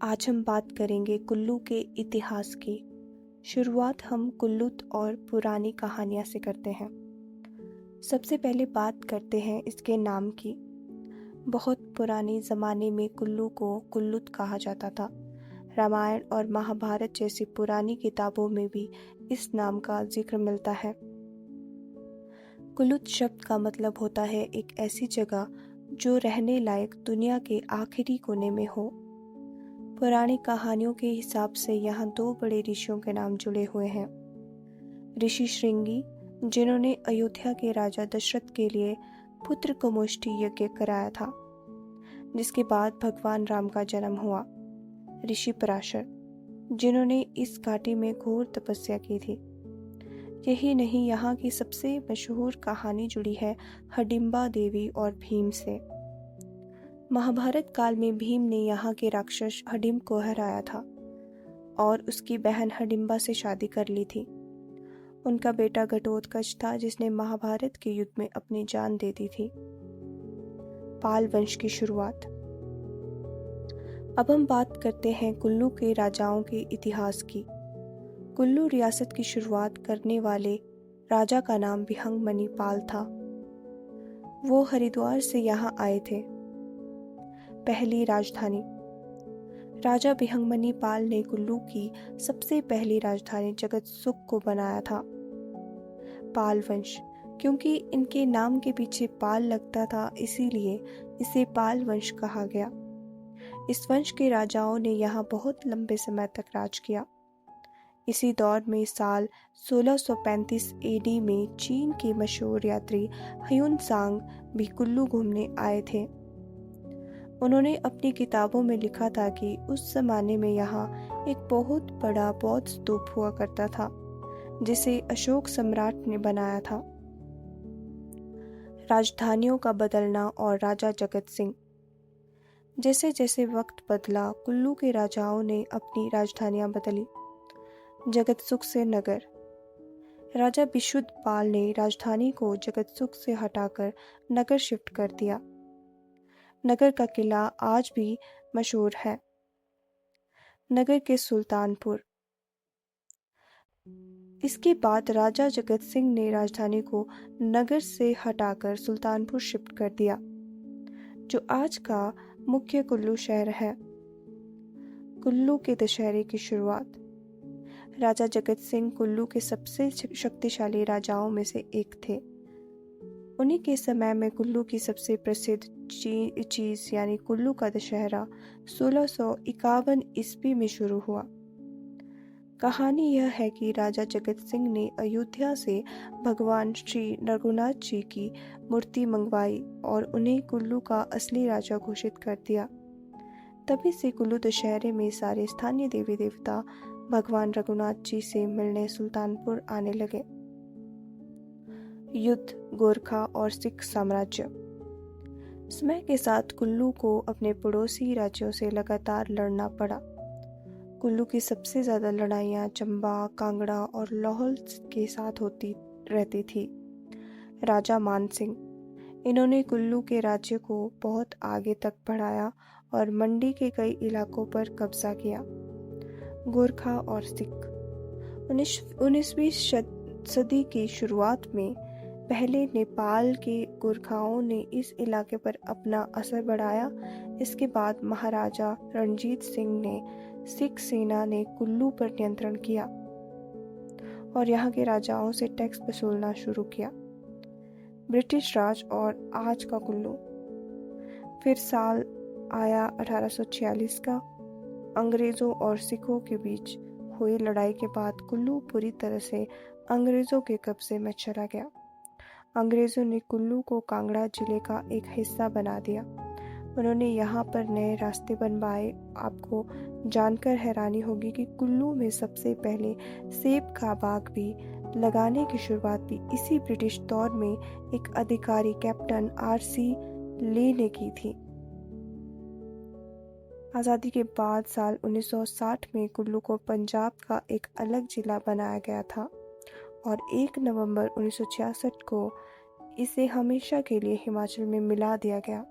आज हम बात करेंगे कुल्लू के इतिहास की। शुरुआत हम कुल्लू और पुरानी कहानियाँ से करते हैं। सबसे पहले बात करते हैं इसके नाम की। बहुत पुराने ज़माने में कुल्लू को कुल्लुत कहा जाता था। रामायण और महाभारत जैसी पुरानी किताबों में भी इस नाम का जिक्र मिलता है। कुल्लुत शब्द का मतलब होता है एक ऐसी जगह जो रहने लायक दुनिया के आखिरी कोने में हो। पुरानी कहानियों के हिसाब से यहाँ दो बड़े ऋषियों के नाम जुड़े हुए हैं। ऋषि श्रृंगी, जिन्होंने अयोध्या के राजा दशरथ के लिए पुत्र कमुष्टि यज्ञ कराया था, जिसके बाद भगवान राम का जन्म हुआ। ऋषि पराशर, जिन्होंने इस घाटी में घोर तपस्या की थी। यही नहीं, यहाँ की सबसे मशहूर कहानी जुड़ी है हडिम्बा देवी और भीम से। महाभारत काल में भीम ने यहाँ के राक्षस हडिम्ब को हराया था और उसकी बहन हडिम्बा से शादी कर ली थी। उनका बेटा घटोत्कच था, जिसने महाभारत के युद्ध में अपनी जान दे दी थी। पाल वंश की शुरुआत। अब हम बात करते हैं कुल्लू के राजाओं के इतिहास की। कुल्लू रियासत की शुरुआत करने वाले राजा का नाम भिहंगमणि पाल था। वो हरिद्वार से यहाँ आए थे। पहली राजधानी। राजा भिहंगमणि पाल ने कुल्लू की सबसे पहली राजधानी जगतसुख को बनाया था। पाल वंश, क्योंकि इनके नाम के पीछे पाल लगता था, इसीलिए इसे पाल वंश कहा गया। इस वंश के राजाओं ने यहाँ बहुत लंबे समय तक राज किया। इसी दौर में साल 1635 एडी में चीन के मशहूर यात्री ह्युन त्सांग भी कुल्लू घूमने आए थे। उन्होंने अपनी किताबों में लिखा था कि उस जमाने में यहाँ एक बहुत बड़ा बौद्ध स्तूप हुआ करता था, जिसे अशोक सम्राट ने बनाया था। राजधानियों का बदलना और राजा जगत सिंह। जैसे जैसे वक्त बदला, कुल्लू के राजाओं ने अपनी राजधानियां बदली। जगतसुख से नगर। राजा विशुद्ध पाल ने राजधानी को जगतसुख से हटाकर नगर शिफ्ट कर दिया। नगर का किला आज भी मशहूर है। नगर के सुल्तानपुर। इसके बाद राजा जगत सिंह ने राजधानी को नगर से हटाकर सुल्तानपुर शिफ्ट कर दिया, जो आज का मुख्य कुल्लू शहर है। कुल्लू के दशहरे की शुरुआत। राजा जगत सिंह कुल्लू के सबसे शक्तिशाली राजाओं में से एक थे। उन्हीं के समय में कुल्लू की सबसे प्रसिद्ध चीज यानी कुल्लू का दशहरा 1651 ईस्वी में शुरू हुआ। कहानी यह है कि राजा जगत सिंह ने अयोध्या से भगवान श्री रघुनाथ जी की मूर्ति मंगवाई और उन्हें कुल्लू का असली राजा घोषित कर दिया। तभी से कुल्लू दशहरे में सारे स्थानीय देवी देवता भगवान रघुनाथ जी से मिलने सुल्तानपुर आने लगे। युद्ध, गोरखा और सिख साम्राज्य। समय के साथ कुल्लू को अपने पड़ोसी राज्यों से लगातार लड़ना पड़ा। कुल्लू की सबसे ज्यादा लड़ाइयाँ चंबा, कांगड़ा और लाहौल के साथ होती रहती थी। राजा मान सिंह, इन्होंने कुल्लू के राज्य को बहुत आगे तक बढ़ाया और मंडी के कई इलाकों पर कब्जा किया। गोरखा और सिख। 19वीं सदी की शुरुआत में पहले नेपाल के गोरखाओं ने इस इलाके पर अपना असर बढ़ाया। इसके बाद महाराजा रणजीत सिंह ने सिख सेना ने कुल्लू पर नियंत्रण किया और यहाँ के राजाओं से टैक्स वसूलना शुरू किया। ब्रिटिश राज और आज का कुल्लू। फिर साल आया 1846 का। अंग्रेजों और सिखों के बीच हुई लड़ाई के बाद कुल्लू पूरी तरह से अंग्रेजों के कब्जे में चला गया। अंग्रेजों ने कुल्लू को कांगड़ा जिले का एक हिस्सा बना दिया। उन्होंने यहाँ पर नए रास्ते बनवाए। आपको जानकर हैरानी होगी कि कुल्लू में सबसे पहले सेब का बाग भी लगाने की शुरुआत भी इसी ब्रिटिश दौर में एक अधिकारी कैप्टन RC ले ने की थी। आज़ादी के बाद साल 1960 में कुल्लू को पंजाब का एक अलग जिला बनाया गया था और 1 नवंबर 1966 को इसे हमेशा के लिए हिमाचल में मिला दिया गया।